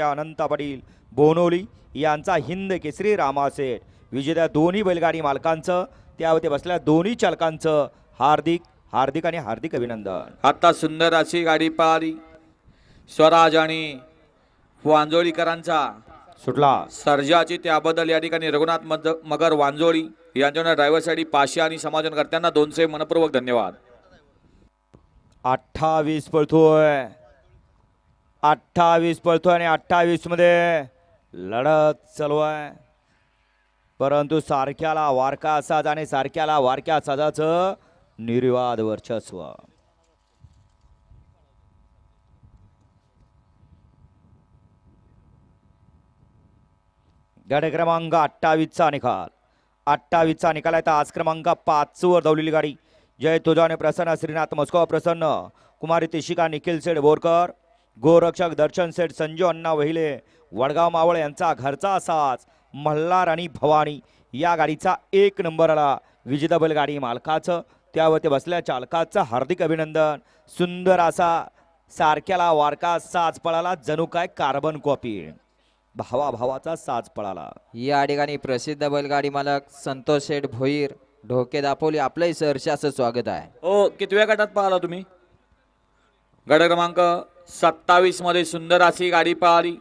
अनंत पाटील बोनोली यांचा हिंद केसरी रामासेठ विजेत्या दोन्ही बैलगाडी मालकांचं त्यावरती बसलेल्या दोन्ही चालकांचं हार्दिक हार्दिक आणि हार्दिक अभिनंदन। आता सुंदर अशी गाडी पाहिली स्वराज आणि वांजोळीकरांचा सुटला सर्जाची त्याबद्दल या ठिकाणी रघुनाथ मगर वांजोळी यांच्या ड्रायव्हरसाठी पाशा आणि समाजकर्त्यांना 200 मनपूर्वक धन्यवाद। 28 पळतोय 28 पळतोय आणि 28 मध्ये लढत चालू आहे, परंतु सारख्याला वारका साज आणि सारख्याला वारक्या साजाचं निर्विवाद वर्चस्व। गट क्रमांक 28चा निकाल 28चा निकाल आहे। आज क्रमांक 5 वर धावलेली गाडी जय तुझाने प्रसन्न श्रीनाथ मस्को प्रसन्न कुमारी तिशिका निखिल सेठ बोरकर गोरक्षक दर्शन सेठ संजू अण्णा वहिले वडगाव मावळ यांचा घरचा साज मल्हार आणि भवानी या गाडीचा 1 नंबर आला। विजेता बैलगाडी मालकाचं त्यावरती बसल्या चालकाचं हार्दिक अभिनंदन। सुंदर असा सारख्याला वारका साज पळाला, जणू काय कार्बन कॉपी भावाचा साज पळाला। या ठिकाणी प्रसिद्ध बैलगाडी मालक संतोष शेठ भोईर ढोके दापोली आपलंही सहर्षाचं स्वागत आहे। हो, कितव्या गटात पाहिला तुम्ही? गट क्रमांक 27 मध्ये सुंदर अशी गाडी पाहिली।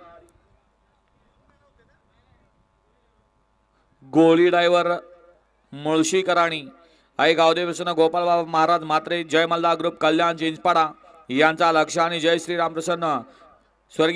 गोळी ड्रायव्हर मुळशीकराणी आई गावदेव गोपाल बाबा महाराज मात्रे जय मल्हार ग्रुप कल्याण जिंजपाडा यांचा लक्ष आणि जय श्रीराम प्रसन्न स्वर्गीय